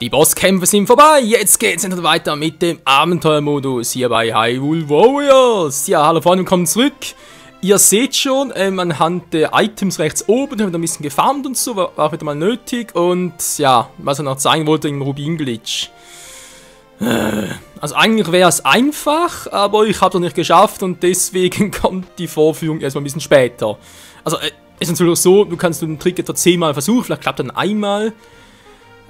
Die Bosskämpfe sind vorbei, jetzt geht's endlich weiter mit dem Abenteuermodus hier bei Hyrule Warriors. Ja, hallo Freunde, willkommen zurück. Ihr seht schon, anhand der Items rechts oben haben wir ein bisschen gefarmt und so, war auch wieder mal nötig. Und ja, was ich noch zeigen wollte, im Rubin-Glitch. Also eigentlich wäre es einfach, aber ich habe es noch nicht geschafft und deswegen kommt die Vorführung erstmal ein bisschen später. Also ist natürlich so, du kannst den Trick etwa 10-mal versuchen, vielleicht klappt dann einmal.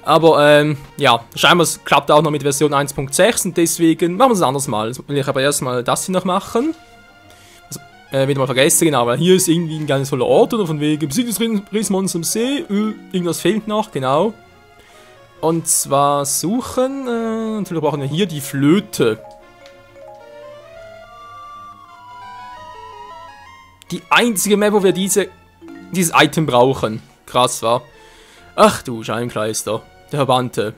Aber, ja, scheinbar klappt auch noch mit Version 1.6 und deswegen machen wir es ein anderes Mal. Jetzt will ich aber erstmal das hier noch machen. Also, wieder mal vergessen, genau, weil hier ist irgendwie ein ganz toller Ort, oder von wegen, besiegt das Riesenmonster am See, irgendwas fehlt noch, genau. Und zwar suchen, natürlich brauchen wir hier die Flöte. Die einzige Map, wo wir dieses Item brauchen. Krass, wa? Ach du Scheibenkleister. Der Verbannte.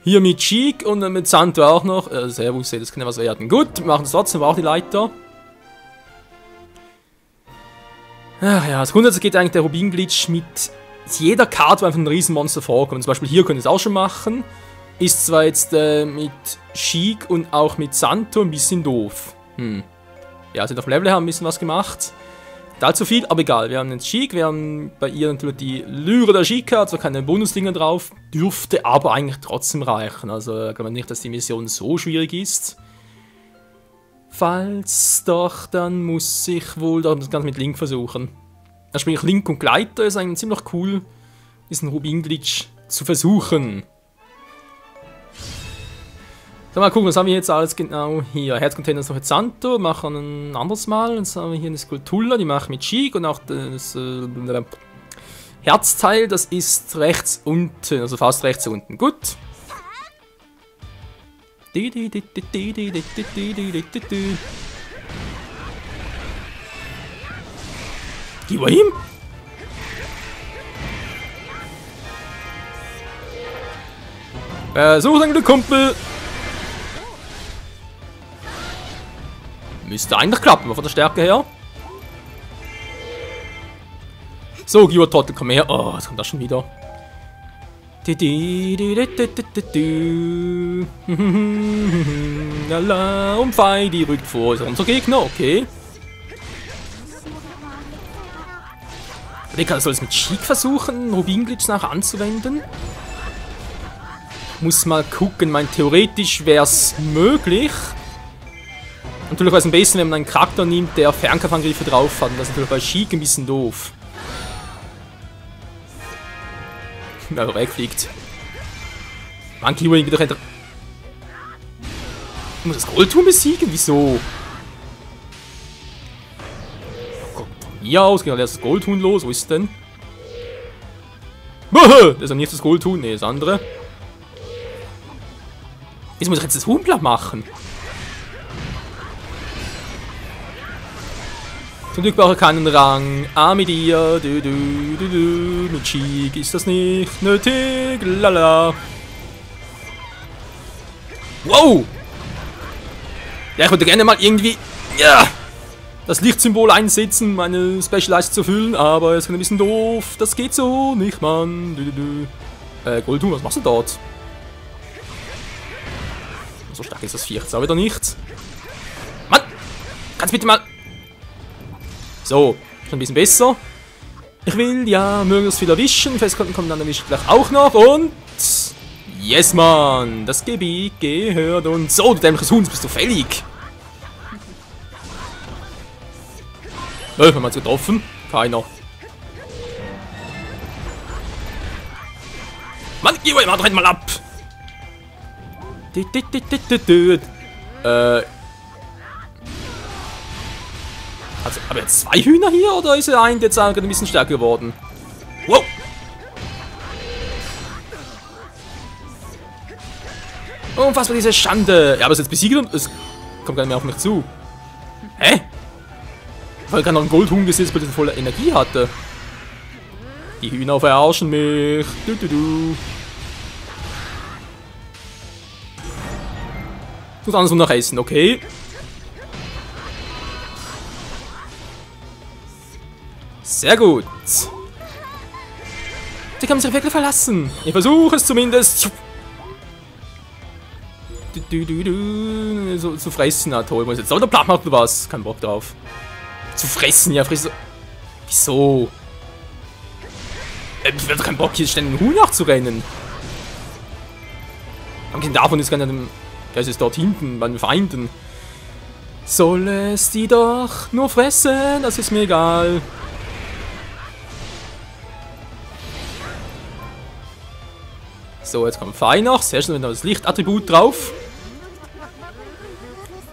Hier mit Sheik und mit Santo auch noch. Servus, das kann ja was werden. Gut, wir machen es trotzdem, auch die Leiter. Ach ja, das Grundsätzlich geht eigentlich der Rubin-Glitch mit jeder Karte, wo einfach ein Riesenmonster vorkommt. Zum Beispiel hier können wir es auch schon machen. Ist zwar jetzt mit Sheik und auch mit Santo ein bisschen doof. Ja, sind auf dem Level haben ein bisschen was gemacht. Allzu viel, aber egal. Wir haben den Sheik, wir haben bei ihr natürlich die Lyre der Sheikah, also keine Bonusdinger drauf. Dürfte aber eigentlich trotzdem reichen. Also ich glaube nicht, dass die Mission so schwierig ist. Falls doch, dann muss ich wohl das Ganze mit Link versuchen. Also sprich Link und Gleiter ist eigentlich ziemlich cool, diesen Rubin-Glitch zu versuchen. So, mal gucken, was haben wir jetzt alles genau hier. Herzcontainer ist noch jetzt Santo, machen ein anderes Mal. Jetzt haben wir hier eine Skulptur, die mache ich mit Sheik und auch das Herzteil, das ist rechts unten, also fast rechts unten. Gut. Gib ihm! Such deinen Kumpel! Müsste eigentlich klappen, von der Stärke her. So, Giotottel, komm her. Oh, jetzt kommt das schon wieder. Lala, und Feidi rückt vor. Ist unser Gegner, okay. Ich kann das alles mit Sheik versuchen, Rubin-Glitch nachher anzuwenden. Muss mal gucken, theoretisch wäre es möglich. Natürlich wäre es am besten, wenn man einen Charakter nimmt, der Fernkampfangriffe drauf hat. Und das ist natürlich bei Sheik ein bisschen doof. Wenn er wegfliegt. Mann, Kiwi geht doch hinter. Ich muss das Goldhuhn besiegen? Wieso? Oh Gott, von mir aus geht erst das Goldhuhn los. Wo ist es denn? Das ist ja nicht das Goldhuhn, nee, das andere. Jetzt muss ich jetzt das Huhn platt machen. Zum Glück brauche ich keinen Rang. Mit dir. Mit Sheik ist das nicht nötig. Lala. Wow! Ja, ich würde gerne mal irgendwie das Lichtsymbol einsetzen, meine Special-Leiste zu füllen, aber es ist ein bisschen doof. Das geht so nicht, Mann. Goldhuhn, was machst du dort? So stark ist das Viech jetzt auch wieder nicht. Mann! Kannst bitte mal... So, schon ein bisschen besser. Ich will ja möglichst viel erwischen. Festkonten kommen dann erwischt gleich auch noch. Und... Yes, Mann! Das Gebiet gehört und... So, du dämliches Huhn, bist du fällig! Haben wir uns getroffen? Keiner. Mann, geh mal, renn mal ab! Also, aber jetzt 2 Hühner hier oder ist der eine jetzt ein bisschen stärker geworden? Wow! Unfassbar diese Schande! Ja, aber es ist jetzt besiegt und es kommt gar nicht mehr auf mich zu. Hä? Weil ich gerade noch ein Goldhuhn gesehen, weil das voller Energie hatte. Die Hühner verarschen mich. Muss alles nur noch essen, okay? Sehr gut. Sie kann sich wirklich verlassen. Ich versuche es zumindest. So zu fressen, na toll. Muss jetzt auch der Plan machen oder was? Kein Bock drauf. Zu fressen, ja, friss. Wieso? Ich werde keinen Bock, hier ständig einen Huhn nachzurennen. Abgesehen davon ist keiner. Der ist dort hinten bei den Feinden. Soll es die doch nur fressen? Das ist mir egal. So, jetzt kommt Pfeil noch. Sehr schön, das Lichtattribut drauf.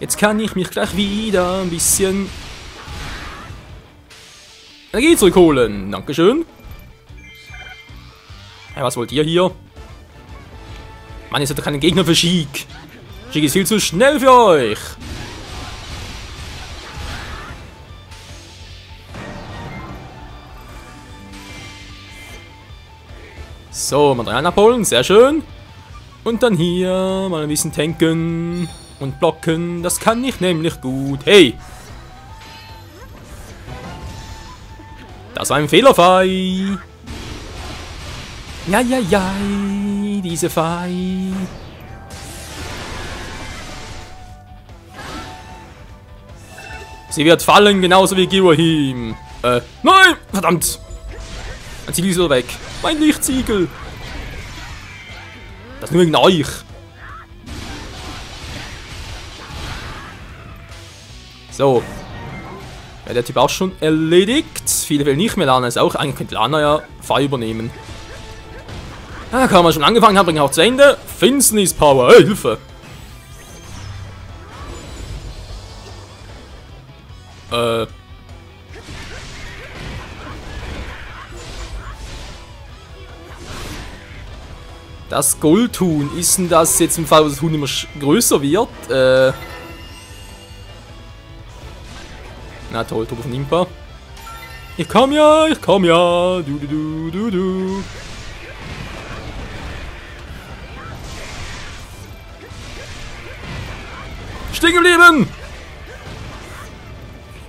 Jetzt kann ich mich gleich wieder ein bisschen Energie zurückholen. Dankeschön. Ja, was wollt ihr hier? Mann, ihr seid doch kein Gegner für Sheik. Sheik ist viel zu schnell für euch. So, Materialien abholen, sehr schön. Und dann hier mal ein bisschen tanken und blocken. Das kann ich nämlich gut. Hey! Das war ein Fehlerfei. Ja, ja, ja, diese Fei. Sie wird fallen, genauso wie Girahim. Nein! Verdammt! Mein Ziegel ist wieder weg. Mein Lichtsiegel. Das ist nur wegen euch. So. Ja, der Typ auch schon erledigt. Viele will nicht mehr Lana. Ist auch, eigentlich könnte Lana ja Feuer übernehmen. Ah, kann man schon angefangen haben, bringen auch zu Ende. Finsternis Power. Hey, Hilfe. Das Goldhuhn, ist denn das jetzt im Fall, wo das Huhn immer größer wird? Na toll, Turbo von Impa. Ich komm ja, ich komm ja. Du. Stehen geblieben!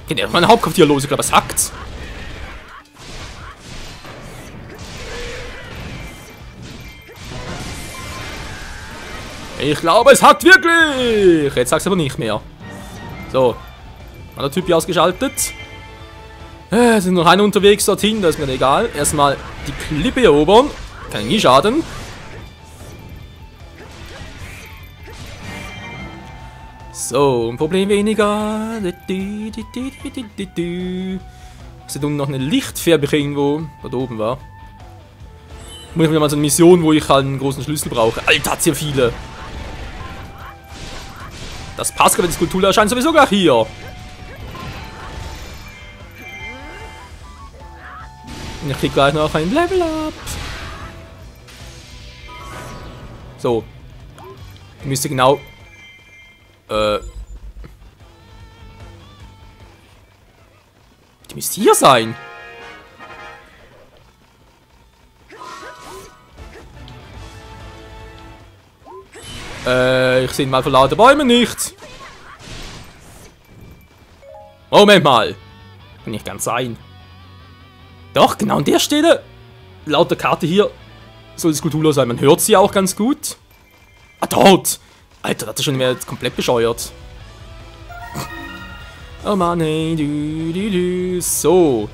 Geht ja mein Hauptquartier los, ich glaube, es hackt. Ich glaube, es hackt wirklich! Jetzt sag's aber nicht mehr. So. Hat der Typ hier ausgeschaltet. Es sind noch einer unterwegs dorthin, das ist mir egal. Erstmal die Klippe erobern. Kann nie schaden. So, ein Problem weniger. Ist da unten noch eine Lichtfärbchen irgendwo? Da oben war. Muss ich wieder mal so eine Mission, wo ich halt einen großen Schlüssel brauche. Alter, hat's hier viele. Das passt, wenn die Skulptur erscheint sowieso gleich hier. Und ich krieg gleich noch ein Level Up. So. Ich müsste genau. Die müsste hier sein. Ich sehe mal vor lauter Bäumen nicht. Moment mal. Kann nicht ganz sein. Doch, genau an der Stelle. Laut der Karte hier soll die Skulptur sein. Man hört sie auch ganz gut. Ah, dort. Alter, das ist schon wieder komplett bescheuert. Oh Mann, hey, So.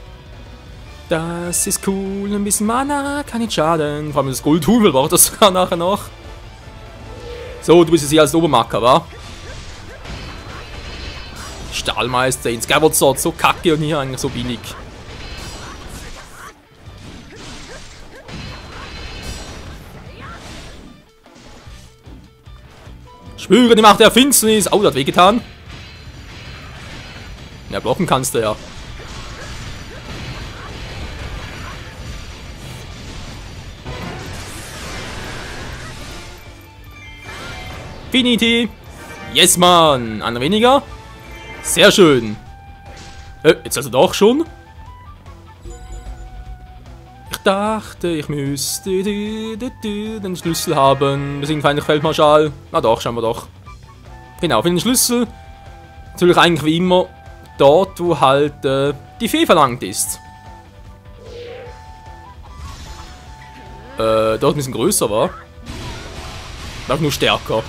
Das ist cool. Ein bisschen Mana kann nicht schaden. Vor allem das Goldhuhn braucht das sogar nachher noch. So, du bist jetzt hier als Obermacker, wa? Stahlmeister in Skyward Sword, so kacke und hier eigentlich so billig. Spüre die Macht der Finsternis. Oh, das hat wehgetan. Ja, blocken kannst du ja. Finity. Yes, Mann. Einer weniger. Sehr schön. Jetzt also doch schon. Ich dachte, ich müsste den Schlüssel haben. Wir sind feindlich Feldmarschall. Na doch, schauen wir doch. Genau, für den Schlüssel. Natürlich eigentlich wie immer dort, wo halt die Fee verlangt ist. Dort ein bisschen größer war. War nur stärker.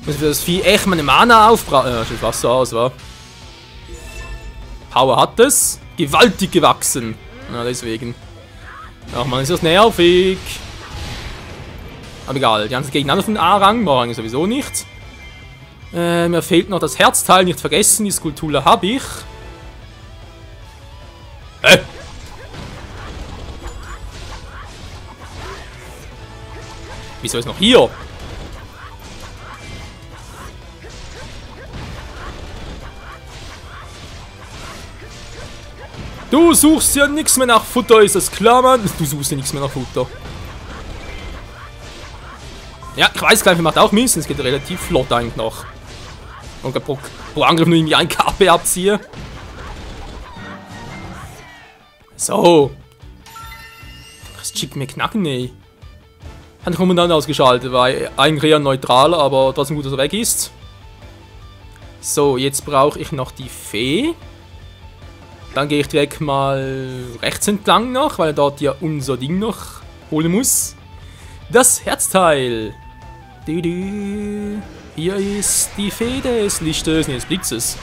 Muss für das Vieh echt meine Mana aufbrauchen. Ja, steht Wasser aus, wa? Power hat es. Gewaltig gewachsen. Na, deswegen. Ach man, ist das nervig. Aber egal, die ganzen Gegner von A-Rang, B-Rang sowieso nicht. Mir fehlt noch das Herzteil, nicht vergessen, die Skulptur habe ich. Wieso ist noch hier? Du suchst ja nichts mehr nach Futter, ist das klar, Mann? Du suchst ja nichts mehr nach Futter. Ja, ich weiß gar nicht, macht auch Mist, es geht relativ flott eigentlich noch. Und pro Angriff nur irgendwie ein KP abziehe. So. Das schickt mir knacken, ey. Hat der Kommandant ausgeschaltet, war eigentlich eher neutral, aber trotzdem gut, dass er weg ist. So, jetzt brauche ich noch die Fee. Dann gehe ich direkt mal rechts entlang noch, weil er dort ja unser Ding noch holen muss. Das Herzteil. Hier ist die Fee des Lichtes, des Blitzes.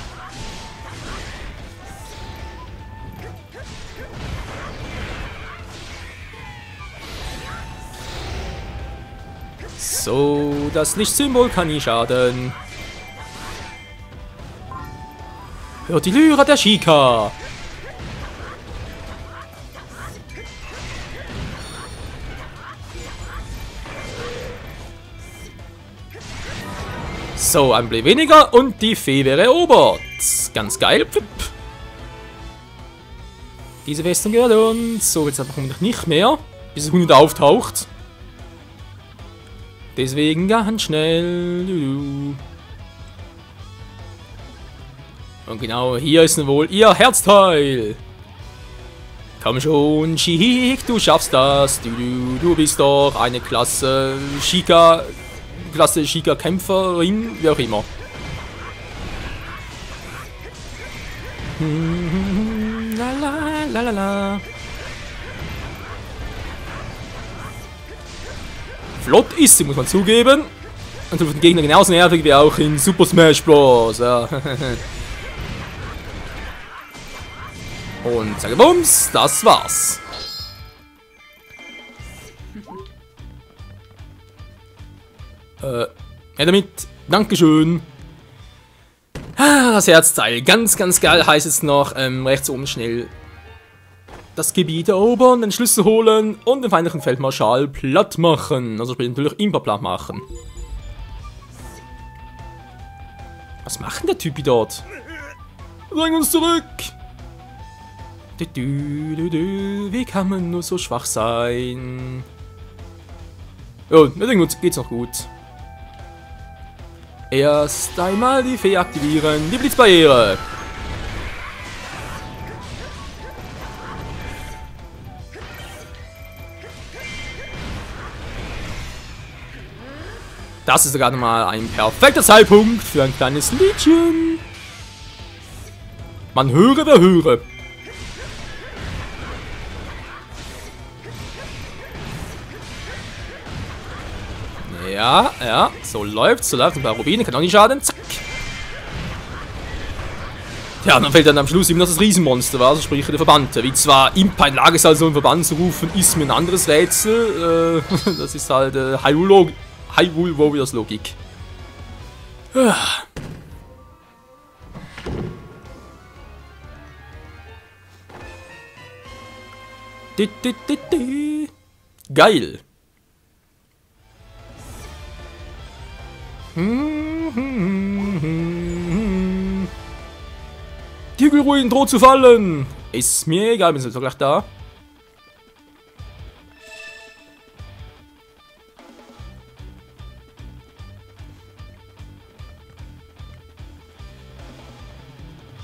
So, das Lichtsymbol kann nie schaden. Hört die Lyra der Sheikah. So, ein Blei weniger und die Fee wäre erobert. Ganz geil. Diese Festung gehört uns. So, jetzt einfach nicht mehr, bis es 100 auftaucht. Deswegen ganz schnell. Und genau hier ist nun wohl ihr Herzteil. Komm schon, Sheik, du schaffst das. Du bist doch eine Klasse Sheikah-Kämpferin, wie auch immer. La. Flott ist sie, muss man zugeben. Und für den Gegner genauso nervig wie auch in Super Smash Bros. Ja. Und sage Bums, das war's. Ja, damit, Dankeschön. Das Herzteil, ganz geil, heißt es noch, rechts oben schnell das Gebiet erobern, den Schlüssel holen und den feindlichen Feldmarschall platt machen. Also später natürlich Impa platt machen. Was macht denn der Typi dort? Bring uns zurück! Wie kann man nur so schwach sein? Oh, mit geht's noch gut. Erst einmal die Fee aktivieren, die Blitzbarriere. Das ist sogar nochmal ein perfekter Zeitpunkt für ein kleines Liedchen. Man höre, wer höre. Ja, so läuft's. Und bei Rubine kann auch nicht schaden. Zack. Ja, dann fällt dann am Schluss immer noch das Riesenmonster, also sprich der Verbannte. Wie zwar Impa in Lage ist, also einen Verband zu rufen, ist mir ein anderes Rätsel. Das ist halt Hyrule Warriors Logik. Geil. Die Hügelruinen droht zu fallen. Ist mir egal, bin jetzt gleich da.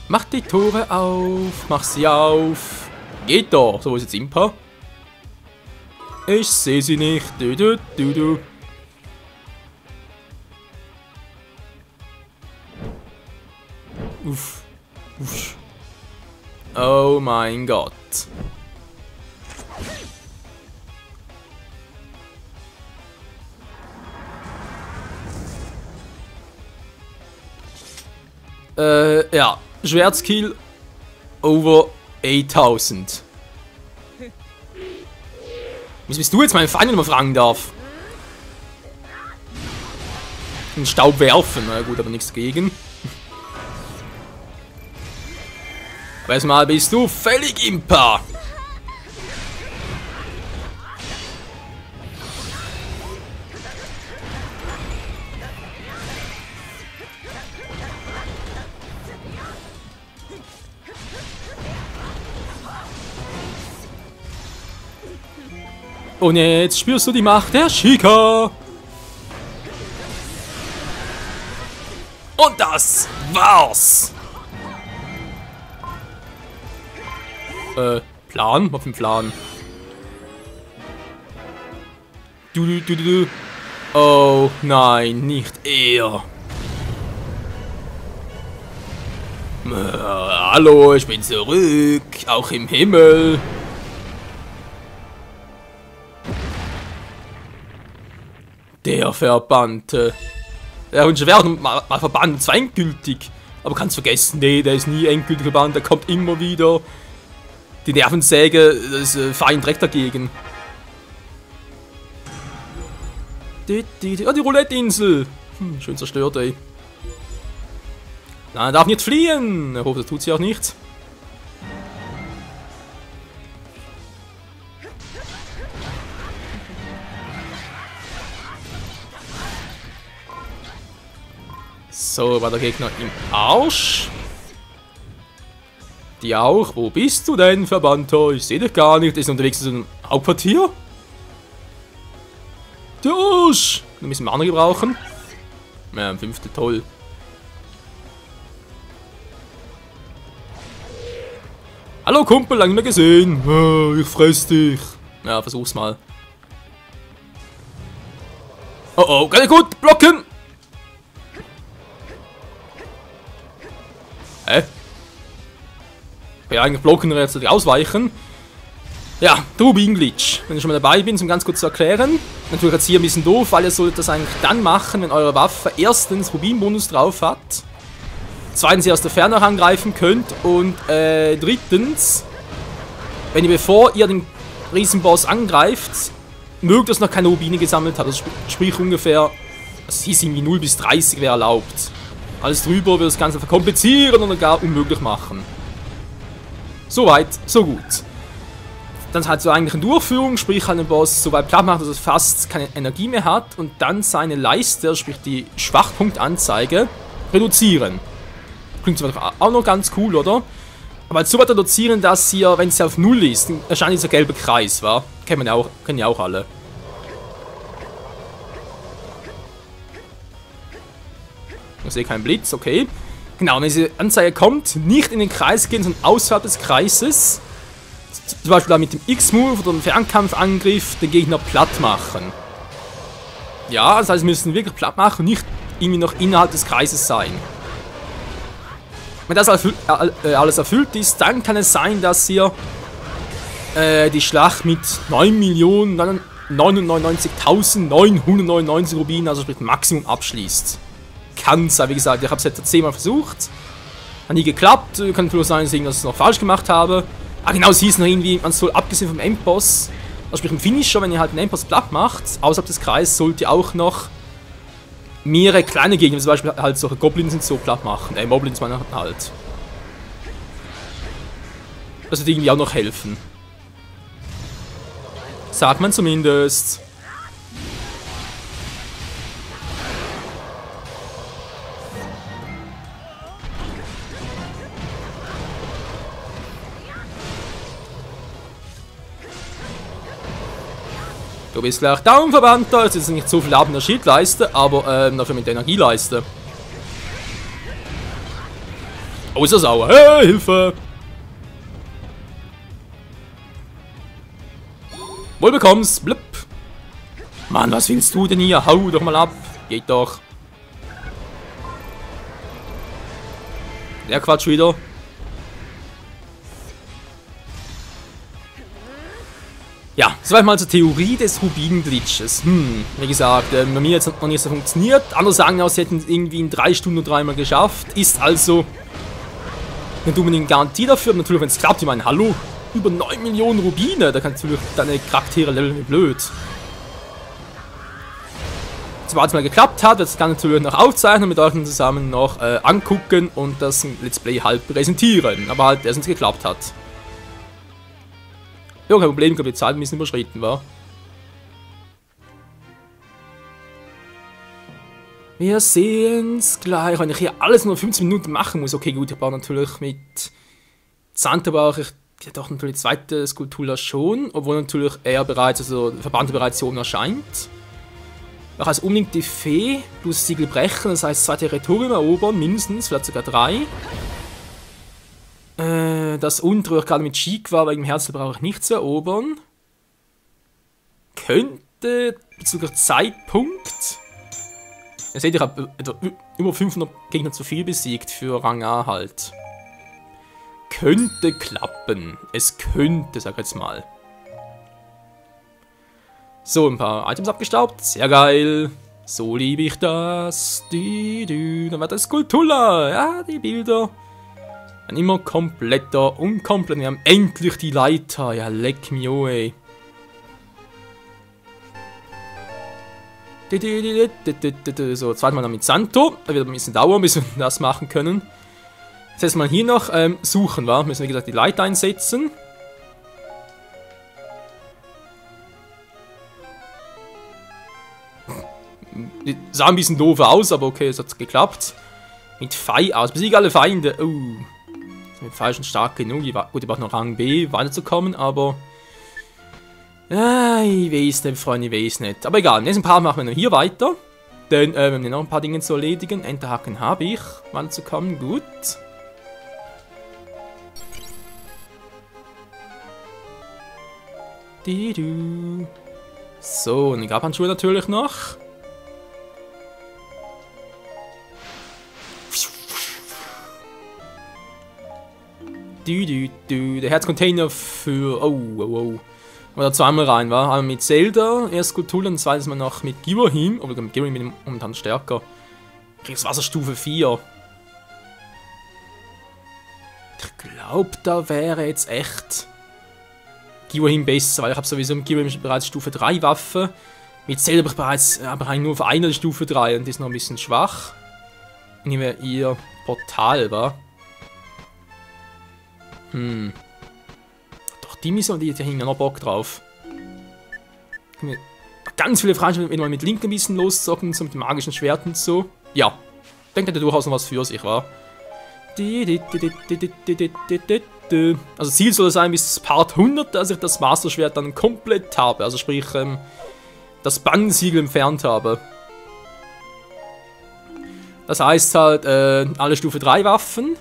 Mach die Tore auf, mach sie auf. Geht doch. So, wo ist jetzt Impa? Ich sehe sie nicht. Du. Uff. Uff. Oh mein Gott. Ja. Schwertskill over 8000. Wieso bist du jetzt mein Feind, wenn man fragen darf? Den Staub werfen, na gut, aber nichts dagegen. Aber erstmal bist du völlig imper. Und jetzt spürst du die Macht der Sheikah. Und das war's. Plan? Was für ein Plan? Du. Oh, nein, nicht er. Hallo, ich bin zurück. Auch im Himmel. Der Verbannte. Ja, und wäre mal verbannt, zwar endgültig. Aber kannst vergessen, nee, der ist nie endgültig verbannt, der kommt immer wieder. Die Nervensäge, das ist fein Dreck dagegen. Oh, die Roulette-Insel. Schön zerstört, ey. Nein, er darf nicht fliehen. Ich hoffe, das tut sie auch nicht. So, war der Gegner im Arsch. Die auch. Wo bist du denn, Verbannter? Ich sehe dich gar nicht. Ist unterwegs zu einem Hauptquartier? Der Arsch! Wir müssen Mana gebrauchen. Ja, 5. toll. Hallo Kumpel, lange nicht mehr gesehen. Oh, ich fress dich. Ja, versuch's mal. Oh oh, gar nicht gut. Blocken! Hä? Ja, eigentlich blocken, rechtzeitig ausweichen. Ja, der Rubin-Glitch. Wenn ich schon mal dabei bin, um ganz kurz zu erklären. Natürlich jetzt hier ein bisschen doof, weil ihr solltet das eigentlich dann machen, wenn eure Waffe erstens Rubin-Bonus drauf hat. Zweitens ihr aus der Ferne angreifen könnt. Und drittens, wenn ihr bevor ihr den Riesenboss angreift, mögt, dass noch keine Rubine gesammelt habt. Also sprich ungefähr, es hieß irgendwie 0 bis 30 wäre erlaubt. Alles drüber wird das Ganze verkomplizieren oder gar unmöglich machen. Soweit, so gut. Dann halt so eigentlich eine Durchführung, sprich halt den Boss so weit platt macht, dass er fast keine Energie mehr hat und dann seine Leiste, sprich die Schwachpunktanzeige, reduzieren. Klingt zwar auch noch ganz cool, oder? Aber halt so weit reduzieren, dass hier, wenn sie auf 0 ist, dann erscheint dieser gelbe Kreis, wa? Kennen ja auch alle. Ich sehe keinen Blitz, okay. Genau, wenn diese Anzeige kommt, nicht in den Kreis gehen, sondern außerhalb des Kreises. Zum Beispiel da mit dem X-Move oder dem Fernkampfangriff den Gegner platt machen. Ja, das heißt, wir müssen wirklich platt machen und nicht irgendwie noch innerhalb des Kreises sein. Wenn das alles erfüllt ist, dann kann es sein, dass ihr die Schlacht mit 9.999.999 Rubinen, also sprich Maximum, abschließt. Kann sein, wie gesagt, ich habe es jetzt 10-mal versucht. Hat nie geklappt, kann natürlich sein, dass ich irgendwas noch falsch gemacht habe. Ah genau, es hieß noch irgendwie, man soll abgesehen vom Endboss, also sprich im Finisher, wenn ihr halt einen Endboss platt macht, außerhalb des Kreises, sollt ihr auch noch mehrere kleine Gegner, zum Beispiel halt solche Goblins und so platt machen. Moblins meinen halt. Das wird irgendwie auch noch helfen. Sagt man zumindest. Du bist gleich down, Verbannter. Es ist nicht so viel ab in der Schildleiste, aber dafür mit der Energieleiste. Oh, ist er sauer. Hey, Hilfe! Wohl bekommst. Blip. Mann, was willst du denn hier? Hau doch mal ab. Geht doch. Der Quatsch wieder. Ja, soweit mal zur Theorie des Rubin-Glitches. Wie gesagt, bei mir jetzt noch nicht so funktioniert. Andere sagen auch, sie hätten es irgendwie in 3 Stunden nur 3-mal geschafft. Ist also eine unbedingt Garantie dafür. Und natürlich, wenn es klappt, ich meine, hallo, über 9 Millionen Rubine, da kannst du natürlich deine Charaktere leveln wie blöd. Sobald es mal geklappt hat, wird das Ganze natürlich noch aufzeichnen, mit euch zusammen noch angucken und das Let's Play halt präsentieren. Aber halt erst, wenn es geklappt hat. Ja, kein Problem, ich glaube, die Zeit ein bisschen überschritten war. Wir sehen's gleich. Wenn ich hier alles nur 15 Minuten machen muss, okay, gut, ich brauche natürlich mit Santa brauche ich ja doch natürlich die zweite Skulptur schon, obwohl natürlich er bereits, also der Verband bereits oben erscheint. Ich heißt unbedingt die Fee plus Siegel brechen, das heißt 2 Territorien erobern, mindestens, vielleicht sogar 3. Das untere, wo ich gerade mit Chic war, wegen dem Herzl brauche ich nicht zu erobern. Könnte bezüglich Zeitpunkt. Ihr seht, ich habe über 500 Gegner zu viel besiegt für Rang A halt. Könnte klappen. Es könnte, sag ich jetzt mal. So, ein paar Items abgestaubt. Sehr geil. So liebe ich das. Dann war das Skulptulla. Ja, die Bilder. Dann immer kompletter, unkomplett. Wir haben endlich die Leiter. Ja, leck mich oh, ey. So, zweimal noch mit Santo. Da wird ein bisschen dauern, bis wir das machen können. Jetzt erstmal hier noch suchen, wa? Müssen wir, wie gesagt, die Leiter einsetzen. Die sah ein bisschen doof aus, aber okay, es hat geklappt. Mit Fei aus. Besiege alle Feinde. Oh. Mit Fei schon stark genug. Gut, ich brauche noch Rang B, weiterzukommen, aber. Ja, ich weiß nicht, Freunde, ich weiß nicht. Aber egal, im nächsten Part machen wir noch hier weiter. Denn wir haben noch ein paar Dinge zu erledigen. Enterhaken habe ich. Weiterzukommen, gut. So, eine Grabhandschuhe natürlich noch. Der Herzcontainer für... Oh. Oder zweimal rein, war. Einmal mit Zelda, erst Skulptur und zweites Mal noch mit Girahim. Oder mit Girahim bin ich momentan stärker. Kriegst Wasserstufe 4. Ich glaube, da wäre jetzt echt Girahim besser, weil ich habe sowieso mit Girahim bereits Stufe 3 Waffe. Mit Zelda habe ich bereits aber nur auf einer Stufe 3 und die ist noch ein bisschen schwach. Nehmen wir ihr Portal, war. Doch, die Mission, die hängen ja noch Bock drauf. Ganz viele Fragen, wenn wir mit Link ein bisschen loszocken, so mit dem magischen Schwert und so. Ja, denke, der durchaus noch was für sich war. Also Ziel soll es sein, bis Part 100, dass ich das Master-Schwert dann komplett habe. Also sprich, das Bannsiegel entfernt habe. Das heißt halt, alle Stufe 3 Waffen.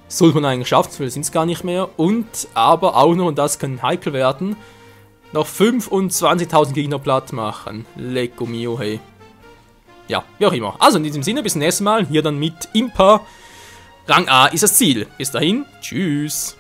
Sollte man eigentlich schaffen, weil sind es gar nicht mehr. Und aber auch noch, und das kann heikel werden, noch 25.000 Gegner platt machen. Lecco mio, hey. Ja, wie auch immer. Also in diesem Sinne, bis zum nächsten Mal. Hier dann mit Impa. Rang A ist das Ziel. Bis dahin, tschüss.